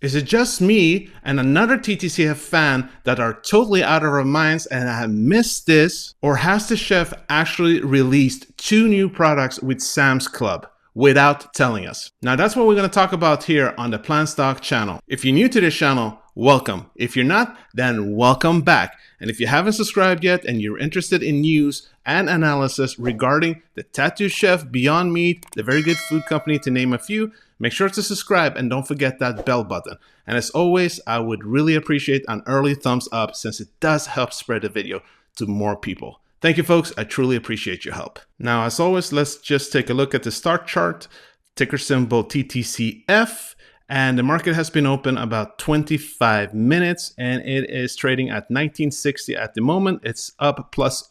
Is it just me and another TTCF fan that are totally out of our minds and have missed this? Or has the chef actually released 2 new products with Sam's Club without telling us? Now that's what we're going to talk about here on the PlantStock channel. If you're new to this channel, welcome. If you're not, then welcome back. And if you haven't subscribed yet and you're interested in news and analysis regarding the Tattoo Chef, Beyond Meat, the Very Good Food Company, to name a few, make sure to subscribe and don't forget that bell button. And as always, I would really appreciate an early thumbs up since it does help spread the video to more people. Thank you, folks. I truly appreciate your help. Now, as always, let's just take a look at the start chart, ticker symbol TTCF. And the market has been open about 25 minutes and it is trading at 1960 at the moment. It's up plus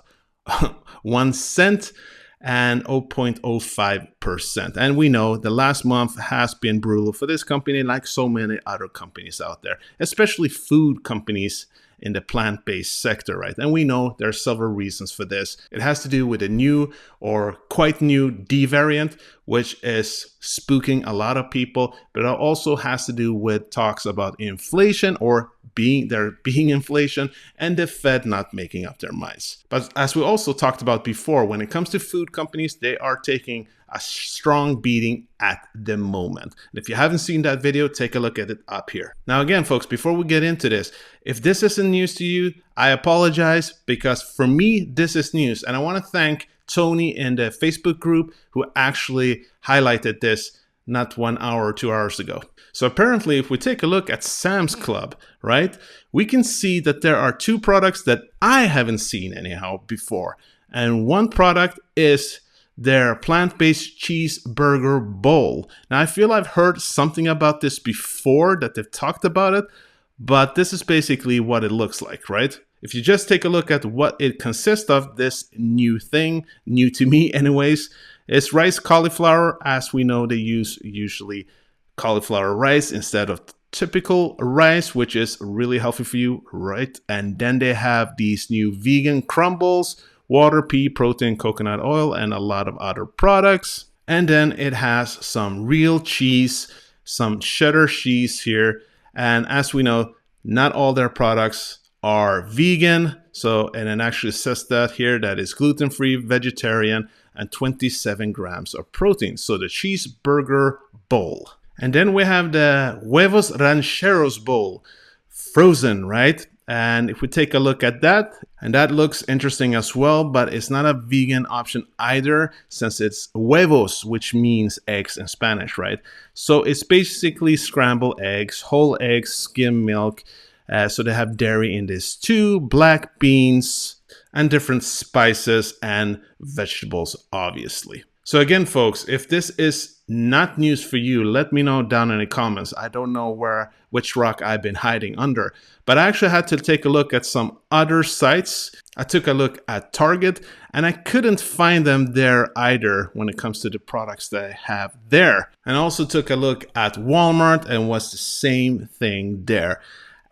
1 cent and 0.05%. And we know the last month has been brutal for this company, like so many other companies out there, especially food companies in the plant-based sector, right? And we know there are several reasons for this. It has to do with a new or quite new D variant, which is spooking a lot of people, but it also has to do with talks about inflation or there being inflation and the Fed not making up their minds. But as we also talked about before, when it comes to food companies, they are taking a strong beating at the moment. And if you haven't seen that video, take a look at it up here. Now again, folks, before we get into this, if this isn't news to you, I apologize, because for me, this is news. And I want to thank Tony in the Facebook group who actually highlighted this not 1 hour or 2 hours ago. So apparently, if we take a look at Sam's Club, right, we can see that there are 2 products that I haven't seen anyhow before. And one product is their plant-based cheeseburger bowl. Now, I feel I've heard something about this before, that they've talked about it, but this is basically what it looks like, right? If you just take a look at what it consists of, this new thing, new to me anyways, is rice cauliflower. As we know, they use usually cauliflower rice instead of typical rice, which is really healthy for you, right? And then they have these new vegan crumbles, water, pea protein, coconut oil, and a lot of other products. And then it has some real cheese, some cheddar cheese here. And as we know, not all their products are vegan. So, and it actually says that here, that is gluten-free, vegetarian, and 27 grams of protein. So the cheeseburger bowl. And then we have the Huevos Rancheros bowl, frozen, right? And if we take a look at that, and that looks interesting as well, but it's not a vegan option either, since it's huevos, which means eggs in Spanish, right? So it's basically scrambled eggs, whole eggs, skim milk. So they have dairy in this too, black beans, and different spices and vegetables, obviously. So again, folks, if this is not news for you, let me know down in the comments. I don't know which rock I've been hiding under, but I actually had to take a look at some other sites. I took a look at Target and I couldn't find them there either when it comes to the products that I have there. And I also took a look at Walmart and was the same thing there.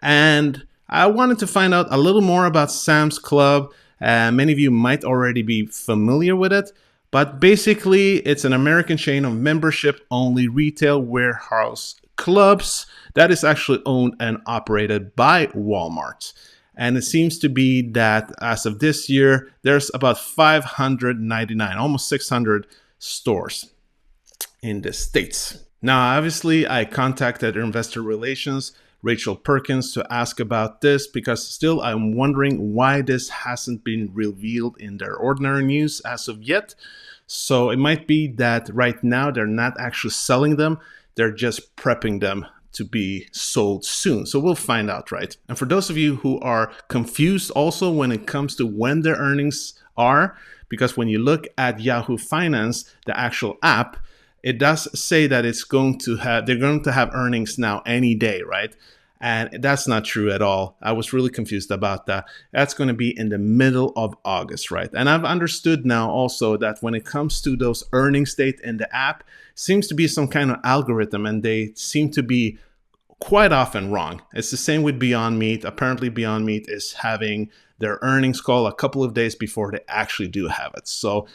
And I wanted to find out a little more about Sam's Club. Many of you might already be familiar with it, but basically it's an American chain of membership-only retail warehouse clubs that is actually owned and operated by Walmart. And it seems to be that as of this year, there's about 599, almost 600 stores in the States. Now, obviously, I contacted Investor Relations, Rachel Perkins, to ask about this, because still I'm wondering why this hasn't been revealed in their ordinary news as of yet. So it might be that right now they're not actually selling them, they're just prepping them to be sold soon. So we'll find out, right? And for those of you who are confused also when it comes to when their earnings are, because when you look at Yahoo Finance, the actual app, it does say that they're going to have earnings now any day, right? And that's not true at all. I was really confused about that. That's going to be in the middle of August, right? And I've understood now also that when it comes to those earnings date in the app, seems to be some kind of algorithm, and they seem to be quite often wrong. It's the same with Beyond Meat. Apparently Beyond Meat is having their earnings call a couple of days before they actually do have it. So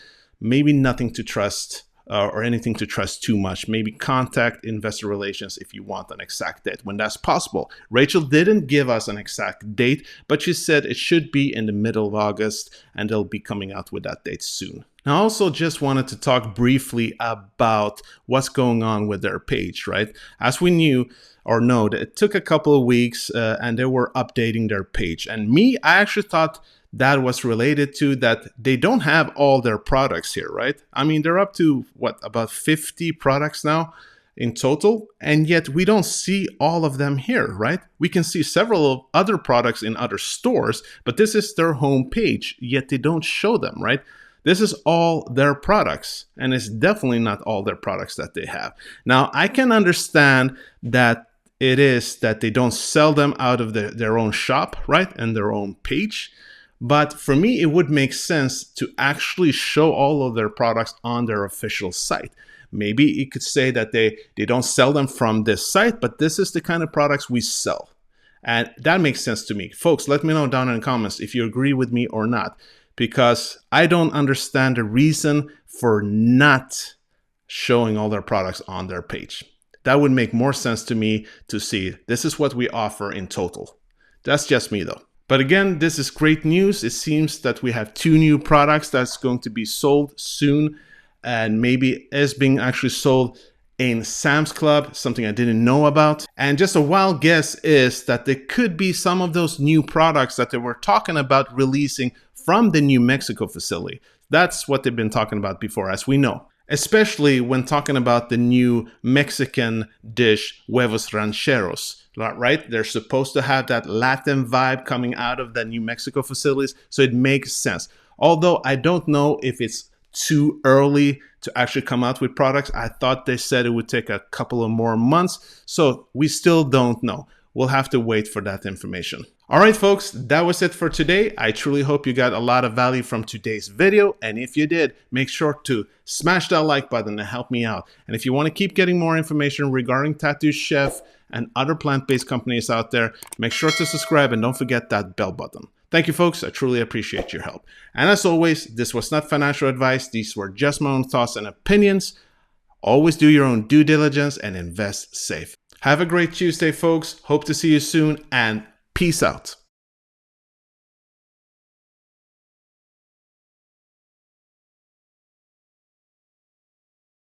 maybe nothing to trust or anything to trust too much. Maybe contact investor relations if you want an exact date when that's possible. Rachel didn't give us an exact date, but she said it should be in the middle of August, and they'll be coming out with that date soon. Now, I also just wanted to talk briefly about what's going on with their page, right? As we knew or know, it took a couple of weeks and they were updating their page. And I actually thought that was related to that they don't have all their products here, right? I mean, they're up to about 50 products now in total, and yet we don't see all of them here, right? We can see several other products in other stores, but this is their home page, yet they don't show them, right? This is all their products, and it's definitely not all their products that they have. Now, I can understand that it is that they don't sell them out of their own shop, right, and their own page. But for me, it would make sense to actually show all of their products on their official site. Maybe you could say that they don't sell them from this site, but this is the kind of products we sell. And that makes sense to me. Folks, let me know down in the comments if you agree with me or not, because I don't understand the reason for not showing all their products on their page. That would make more sense to me to see this is what we offer in total. That's just me though. But again, this is great news. It seems that we have 2 new products that's going to be sold soon, and maybe is being actually sold in Sam's Club, something I didn't know about. And just a wild guess is that there could be some of those new products that they were talking about releasing from the New Mexico facility. That's what they've been talking about before, as we know. Especially when talking about the new Mexican dish, huevos rancheros, right? They're supposed to have that Latin vibe coming out of the New Mexico facilities, so it makes sense. Although I don't know if it's too early to actually come out with products. I thought they said it would take a couple of more months, so we still don't know. We'll have to wait for that information. All right, folks, that was it for today. I truly hope you got a lot of value from today's video. And if you did, make sure to smash that like button to help me out. And if you want to keep getting more information regarding Tattoo Chef and other plant-based companies out there, make sure to subscribe and don't forget that bell button. Thank you, folks. I truly appreciate your help. And as always, this was not financial advice. These were just my own thoughts and opinions. Always do your own due diligence and invest safe. Have a great Tuesday, folks. Hope to see you soon, and peace out.